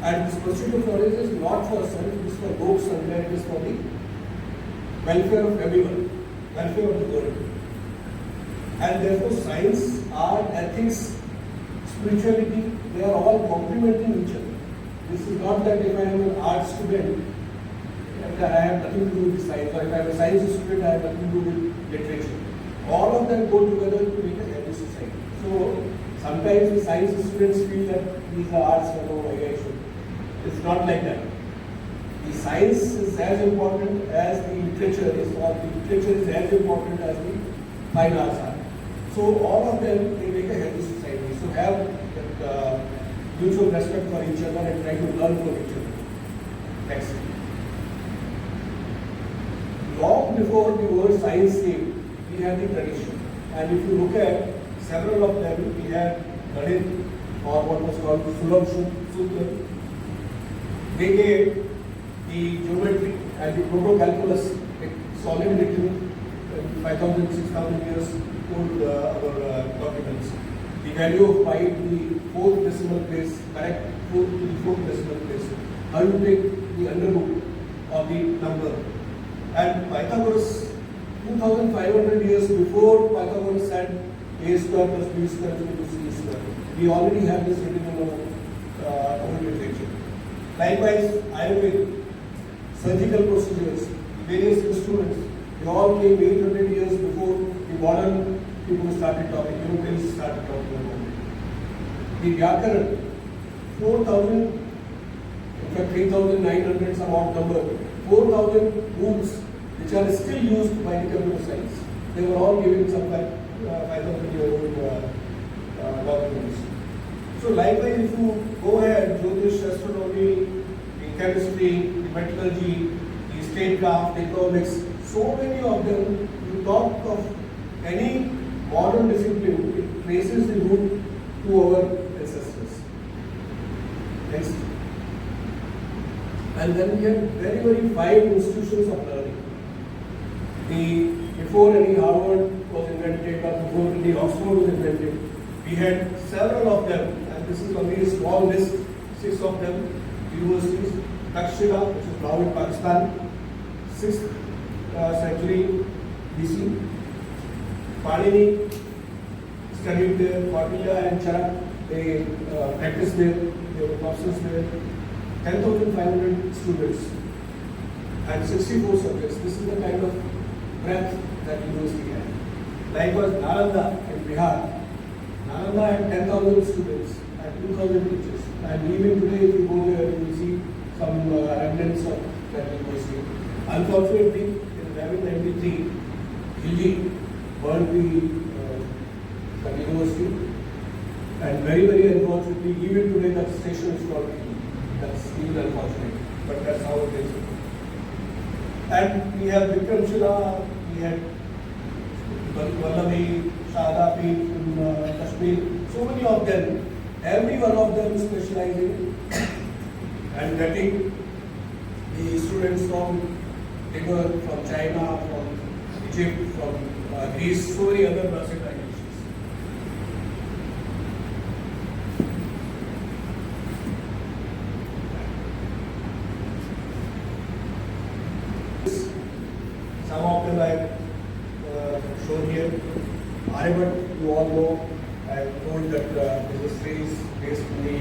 And this pursuit of knowledge is not for self, it is for groups, and it is for the welfare of everyone, welfare of the world. And therefore science, art, ethics, spirituality, they are all complementing each other. This is not that if I am an art student, I have nothing to do with science, or if I am a science student, I have nothing to do with literature. All of them go together to make a healthy society. So sometimes the science students feel that these are arts, I should. It's not like that. The science is as important as the literature is, or the literature is as important as the fine arts are. So all of them, they make a healthy society. So have that mutual respect for each other and try to learn from each other. Next. Long before the word science came, we had the tradition. And if you look at several of them, we had Ganit, or what was called Sulam Sutra. They gave the geometry and the proto-calculus, solid written 5,000, 6,000 years old our documents. The value of pi to the fourth decimal place, correct, fourth to the fourth decimal place. How you take the under root of the number. And Pythagoras, 2,500 years before Pythagoras said a square plus b square is equal to c square. We already have this written in our literature. Likewise, Ayurveda, surgical procedures, various instruments, they all came 800 years before the modern people started talking, Europeans started talking about it. The Vyakaran, 4,000, in fact 3,900 some odd number, 4,000 rules which are still used by the computer science. They were all given some 5,000-year-old documents. So likewise, if you go ahead, Jyotish, astronomy, the chemistry, the metallurgy, the statecraft, the economics, so many of them, you talk of any modern discipline, it traces the root to our ancestors. Next. And then we have very, very fine institutions of learning. Before any Harvard was invented, or before any Oxford was invented, we had several of them. This is only a small list, 6 of them, universities. Takshila, which is now in Pakistan, 6th century BC. Panini studied there, Kautilya and Charak, they practiced there, they were professors there. 10,500 students and 64 subjects. This is the kind of breadth that university had. Likewise, Nalanda in Bihar. Nalanda had 10,000 students and 2,000 teachers. And even today, if you go there, you will see some remnants of that university. Unfortunately, in 1193, Khilji burned the university. And very, very unfortunately, even today, that station is called Khilji. That's even unfortunate, but that's how it is. And we have Vikramshila, we had Vallavi, Shahadapi in Kashmir, so many of them, every one of them specializing and getting the students from Tibet, from China, from Egypt, from Greece, so many other civilizations. Some of them I have shown here. Aryabhat, you all know, I have told that his history is based in the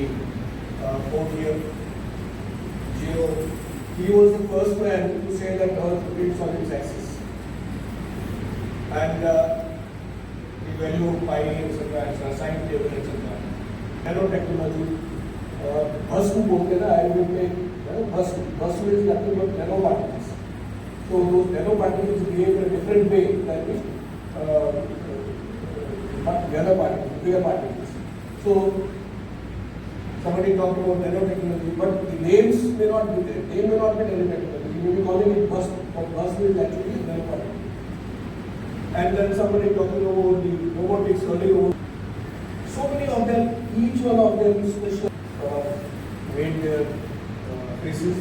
4th year. Geo, he was the first man to say that Earth rotates on its axis. And the value of pi, etc., sine table, etc. Nanotechnology. Bhasm बोलते ना आयुर्वेद में भस्म is nothing but nanoparticles. So those nanoparticles behave in a different way than the other particles, bigger particles. So somebody talked about nanotechnology, but the names may not be there. They may not be nanotechnology. You may be calling it bus, but bus is actually nanoparticle. And then somebody talking about the robotics, early robotics. So many of them, each one of them special made their faces.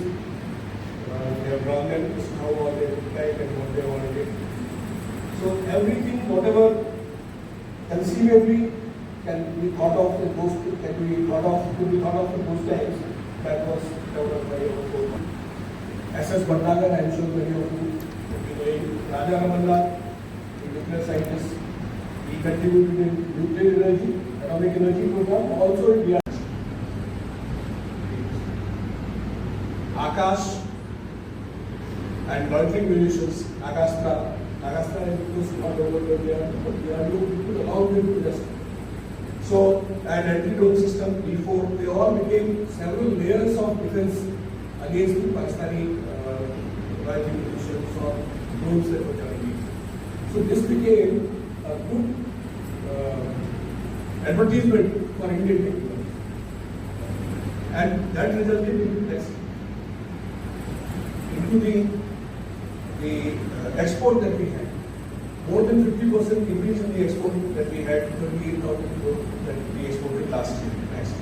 They have drawn them, this is how what they look like and what they want to do. So everything, whatever conceivably can be thought of in those times, that was developed by our foreman. SS Bhattagar, I am sure many of you will be knowing. Raja Ramanna, the nuclear scientist, he contributed in nuclear energy, atomic energy program, also in DRDO. Akash and loitering munitions, Agastra is because not over there, but DRDO people allowed them to just. So, and anti-drone system, B4, they all became several layers of defense against the Pakistani loitering munitions or drones that were coming in. So this became a good advertisement for Indian technology. And that resulted in next into the export that we had. More than 50% increase in the export that we had, 38,000 crore that we exported last year. Next.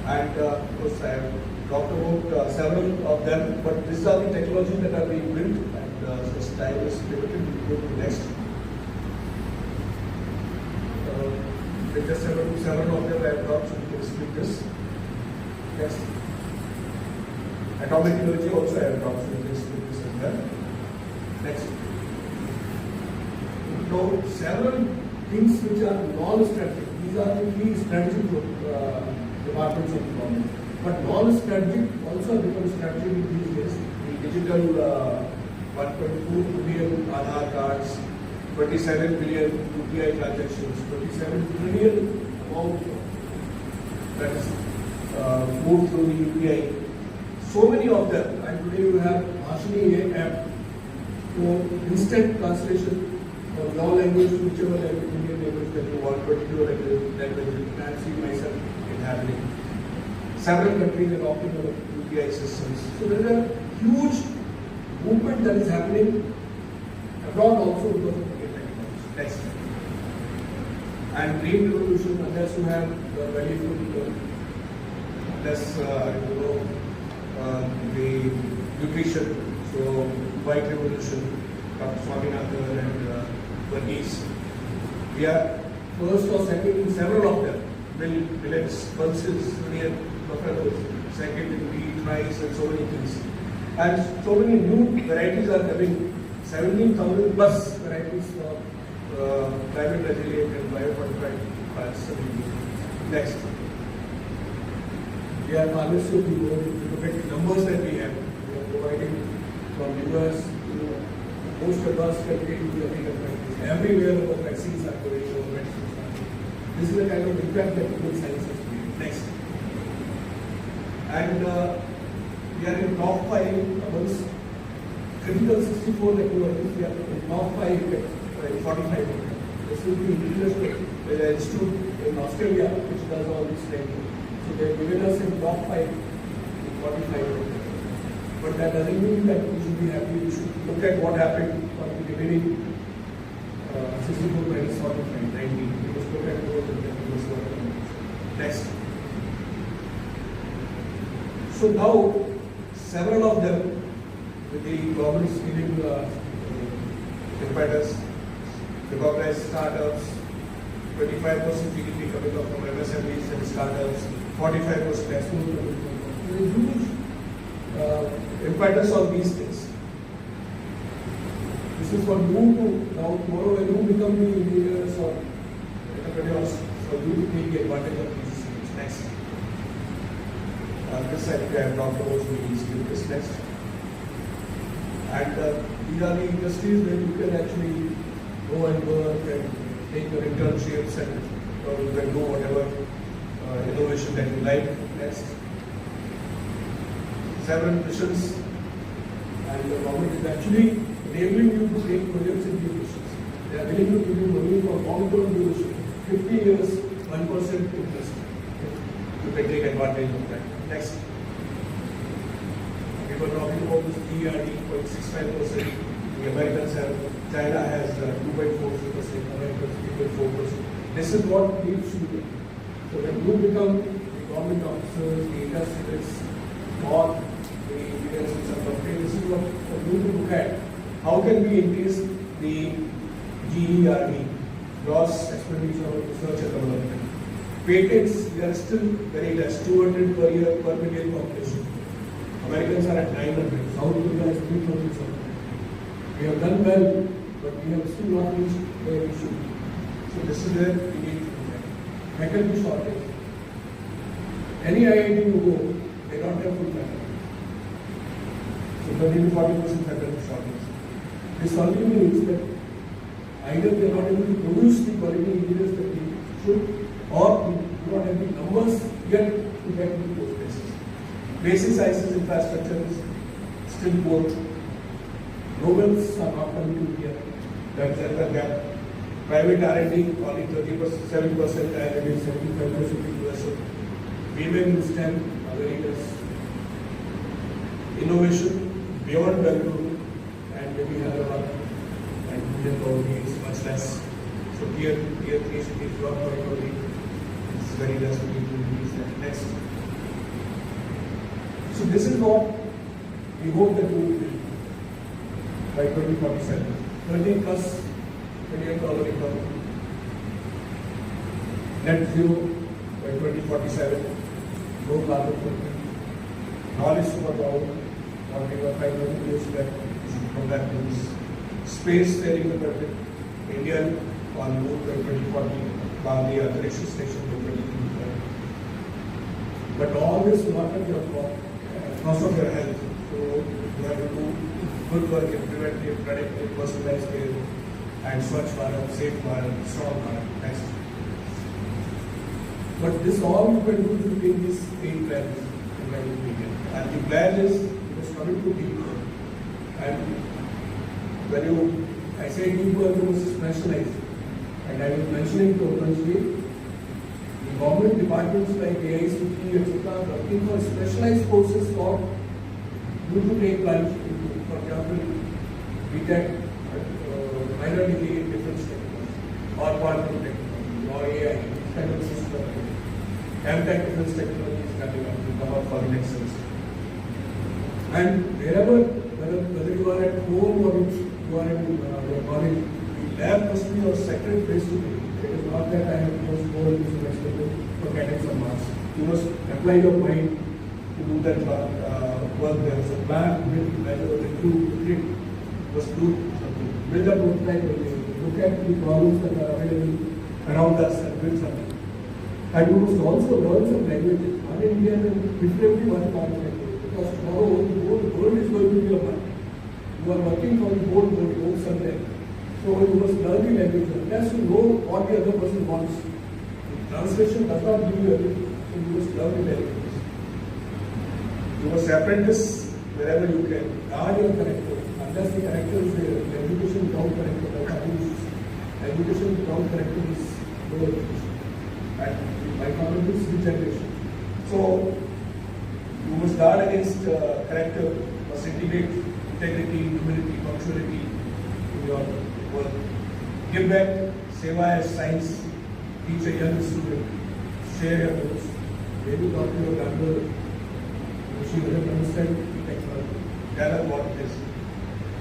And of course, I have talked about several of them, but these are the technologies that are being built, and since time is limited, we go to the next. With just several of them, I have talked, so we can split this. Next. Atomic energy also I have talked, so we can split this as well. Next. Now, several things which are non-strategic. These are the key strategic departments of the government. But non-strategic also becomes strategic in these days. The digital 1.2 billion Aadhaar cards, 27 billion UPI transactions, 27 trillion amount that is moved through the UPI. So many of them, and today you have Bhashini app for instant translation of law language to whichever language, Indian language that you want, particular language. You can see myself it happening. Several countries are adopting our UPI systems. So there is a huge movement that is happening abroad also because of the technology. Next. And green revolution, unless you have the value food, unless the nutrition, so white revolution, Dr. Swaminathan and Verghese. We are first or second in several of them. Millets, pulses, buffaloes, second in wheat, rice, and so many things. And so many new varieties are coming. 17,000 plus varieties for climate resilient and biofortified plants. Next. We are harnessing the numbers that we have. We are providing from US to most advanced countries to African countries. Everywhere our vaccines are going, our medicines are going. This is the kind of impact that human science has made. Next. And we are in top 5 amongst critical 64 technologies. We are in top 5 in 45. This will be international. There is an institute in Australia which does all this ranking. So they have given us in top 5 in 45. But that doesn't mean that we should be happy. We should look at what happened for the remaining 64 minus 45, 90. We must look at those and then we must work on it. Next. So now, several of them, with the government's giving impetus, recognized startups, 25% GDP coming up from MSMEs and startups, 45% export coming from. There is huge impetus on these things. This is for you to now tomorrow when you become the engineers or entrepreneurs, for you to take the advantage of these things. Next. This I think I have talked about, so we skip this next. And these are the industries where you can actually go and work and take your internships and you can do whatever innovation that you like. Next. Several missions, and the government is actually enabling you to take projects in these missions. They are willing to give you money for long-term duration, 50 years, 1% interest. You can take advantage of that. Next. We were talking about this DRD 0.65%. The Americans have, China has 2.43%, Americans 3.4%. This is what needs to be done. So when you become the government officers, the industrialists, or the engineers in some company, this is what for you to look at. How can we increase the GERD, gross expenditure of research and development? Patents, we they are still very less, 200 per year per million population. Americans are at 900, South Korea is 3,000 something. We have done well, but we have still not reached where we should be. So this is where we need to do that. Faculty shortage. Any IIT you go, they don't have full faculty. So 30 to 40% faculty shortage. This only means that either they are not able to produce the quality engineers that we should, or we do not have the numbers yet to get into those places. Basic sciences infrastructure is still poor. Novels are not coming to India. That's another gap. Private R&D only 30%, 7%, and it is 75% in US. Women in STEM are very less. Innovation beyond Bangalore and maybe Hyderabad and India probably is much less. So tier 3 cities, your probably is very less. We need to increase that next. So this is what we hope that we will build by 2047. 30 plus $1 billion economy. Net zero by 2047. No carbon footprint. Knowledge superpower. Or we were 5,000 years back. We should come back to this. Space faring the country. India on moon by 2040. Bali Antariksh station by 2035. But all this will not at your cost of your health. So you have to do good work in preventive, predictive, personalized care, and Swachh Bharat, Safe Bharat, Strong Bharat. Next. But this all you can do to take these 8 plans in my opinion. And the plan is, it is coming to deep work. And when I say deep work, you must specialize. And I was mentioning to Openly, the government departments like AICT, etc. are working for specialized courses for you to take plunge into, for example, BTech, minor degree in different technology, or quantum technology, or AI, this kind of system. MTech different technology is coming up to come up for the next semester. And wherever, whether you are at home or you are in your college, the lab must be your second place to be. It is not that I have just go into semester for getting some marks. You must apply your mind to do that work. There is a plan, measure, recruit, you must do something. Build a prototype, look at the problems that are available around us and build something. And you must also learn some languages. One Indian and preferably one foreign language. Because tomorrow the whole world is going to be a one. You are working for the whole world, you somewhere. So you must learn the language. Unless you know what the other person wants. The translation does not give you everything. So you must learn the language. You must apprentice wherever you can. Guard your character. Unless the character is there, the education without character, education without character is no education. And my comment is regeneration. So you must guard against character, must integrate integrity, humility, punctuality in your work. Give back, seva as science, teach a young student, share your notes, maybe talk to your grandmother. She doesn't understand technology. Tell her what it is.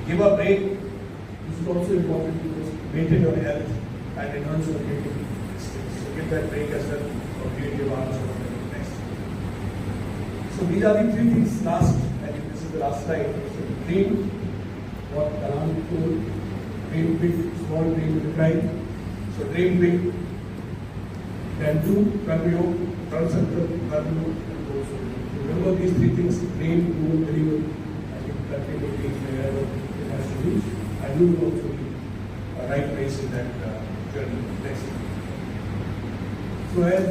Give a break. This is also important because maintain your health and enhance your creativity. So give that break as well for creative arts or whatever. Next. So these are the 3 things. Last, I think this is the last slide. So dream, what Kalam told, dream big, small dream with a crime. So dream big. Then do, Karmyo, Transcendental, Karmyo, and goals. Remember these 3 things, dream, do, deliver. I think that will be wherever it has to reach. And you will also be a right place in that journey. Next. So as